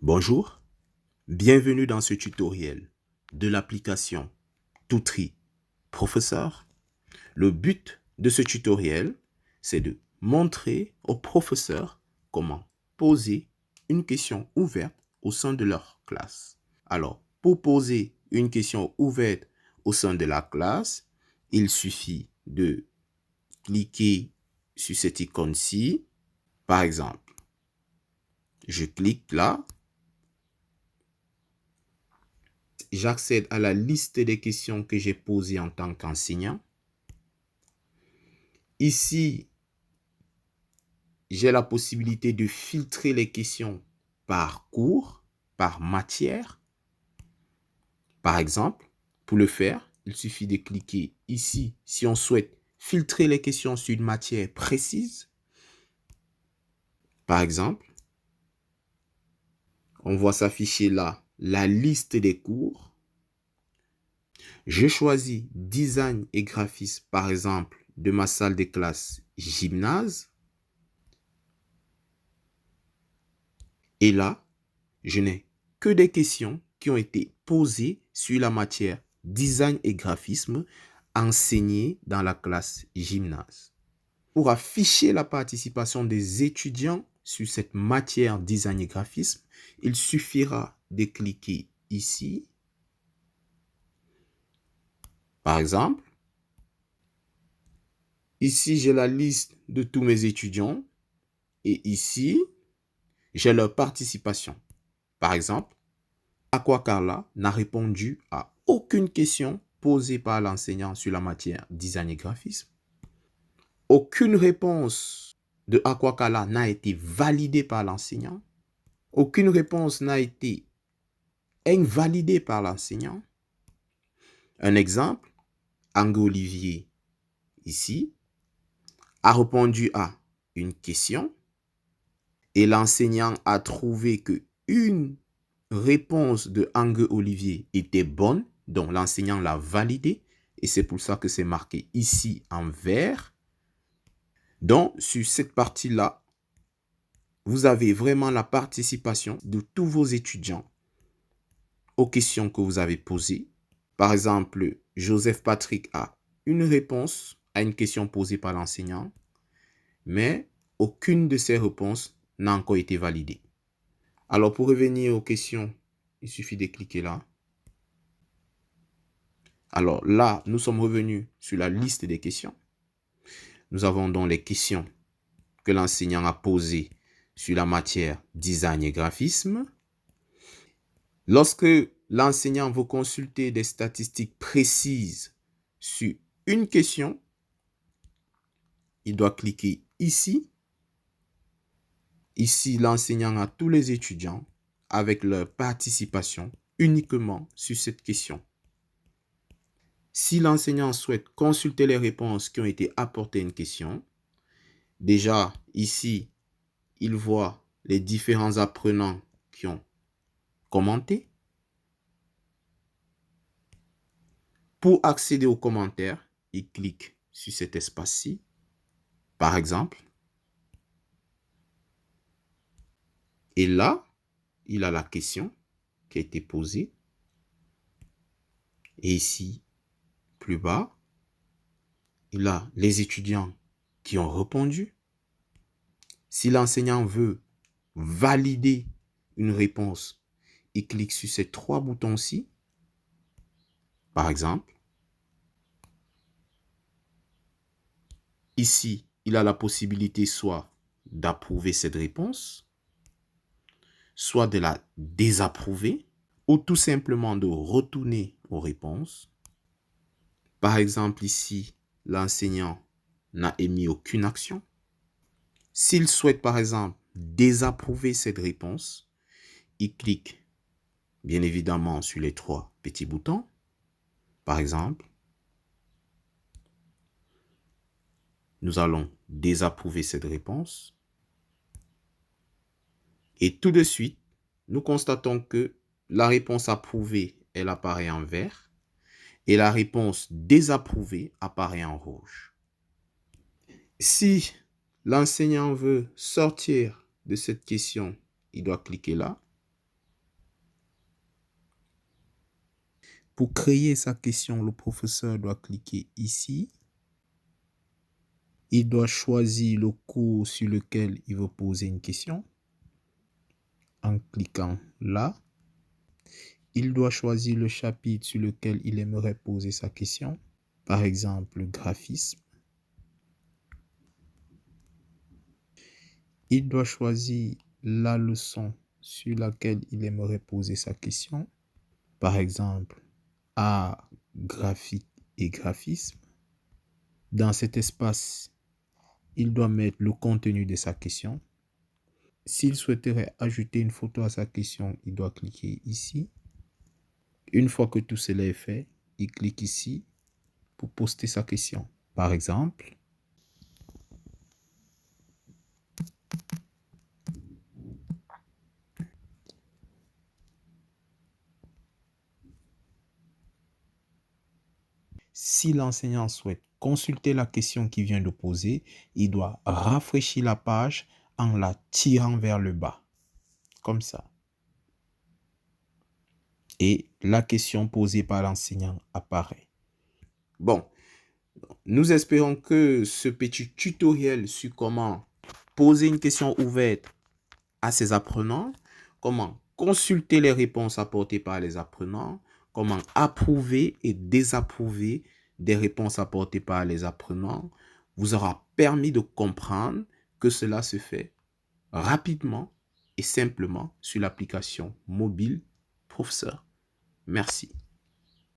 Bonjour, bienvenue dans ce tutoriel de l'application Toutri Professeur. Le but de ce tutoriel, c'est de montrer aux professeurs comment poser une question ouverte au sein de leur classe. Alors, pour poser une question ouverte au sein de la classe, il suffit de cliquer sur cette icône-ci. Par exemple, je clique là. J'accède à la liste des questions que j'ai posées en tant qu'enseignant. Ici, j'ai la possibilité de filtrer les questions par cours, par matière. Par exemple, pour le faire, il suffit de cliquer ici si on souhaite filtrer les questions sur une matière précise. Par exemple, on voit s'afficher là la liste des cours. Je choisis design et graphisme, par exemple, de ma salle de classe gymnase. Et là, je n'ai que des questions qui ont été posées sur la matière design et graphisme enseignée dans la classe gymnase. Pour afficher la participation des étudiants sur cette matière design et graphisme, il suffira de cliquer ici. Par exemple, ici, j'ai la liste de tous mes étudiants et ici, j'ai leur participation. Par exemple, Aqua Carla n'a répondu à aucune question posée par l'enseignant sur la matière design et graphisme. Aucune réponse de Aqua Carla n'a été validée par l'enseignant. Aucune réponse n'a été invalidée par l'enseignant. Un exemple, Ange Olivier, ici, a répondu à une question et l'enseignant a trouvé que une réponse de Ange Olivier était bonne, donc l'enseignant l'a validée et c'est pour ça que c'est marqué ici en vert. Donc, sur cette partie-là, vous avez vraiment la participation de tous vos étudiants aux questions que vous avez posées. Par exemple, Joseph Patrick a une réponse à une question posée par l'enseignant, mais aucune de ces réponses n'a encore été validée. Alors, pour revenir aux questions, il suffit de cliquer là. Alors là, nous sommes revenus sur la liste des questions. Nous avons donc les questions que l'enseignant a posées sur la matière design et graphisme. Lorsque l'enseignant veut consulter des statistiques précises sur une question, il doit cliquer ici. Ici, l'enseignant a tous les étudiants avec leur participation uniquement sur cette question. Si l'enseignant souhaite consulter les réponses qui ont été apportées à une question, déjà ici, il voit les différents apprenants qui ont commenté. Pour accéder aux commentaires, il clique sur cet espace-ci. Par exemple, et là, il a la question qui a été posée. Et ici, plus bas, il a les étudiants qui ont répondu. Si l'enseignant veut valider une réponse, il clique sur ces trois boutons-ci. Par exemple, ici, il a la possibilité soit d'approuver cette réponse, soit de la désapprouver, ou tout simplement de retourner aux réponses. Par exemple, ici, l'enseignant n'a émis aucune action. S'il souhaite, par exemple, désapprouver cette réponse, il clique bien évidemment sur les trois petits boutons. Par exemple, nous allons désapprouver cette réponse. Et tout de suite, nous constatons que la réponse approuvée, elle apparaît en vert et la réponse désapprouvée apparaît en rouge. Si l'enseignant veut sortir de cette question, il doit cliquer là. Pour créer sa question, le professeur doit cliquer ici. Il doit choisir le cours sur lequel il veut poser une question. En cliquant là, il doit choisir le chapitre sur lequel il aimerait poser sa question. Par exemple, graphisme. Il doit choisir la leçon sur laquelle il aimerait poser sa question. Par exemple, art graphique et graphisme. Dans cet espace, il doit mettre le contenu de sa question. S'il souhaiterait ajouter une photo à sa question, il doit cliquer ici. Une fois que tout cela est fait, il clique ici pour poster sa question. Par exemple, si l'enseignant souhaite consulter la question qu'il vient de poser, il doit rafraîchir la page en la tirant vers le bas, comme ça. Et la question posée par l'enseignant apparaît. Bon, nous espérons que ce petit tutoriel sur comment poser une question ouverte à ses apprenants, comment consulter les réponses apportées par les apprenants, comment approuver et désapprouver des réponses apportées par les apprenants, vous aura permis de comprendre que cela se fait rapidement et simplement sur l'application mobile Professeur. Merci.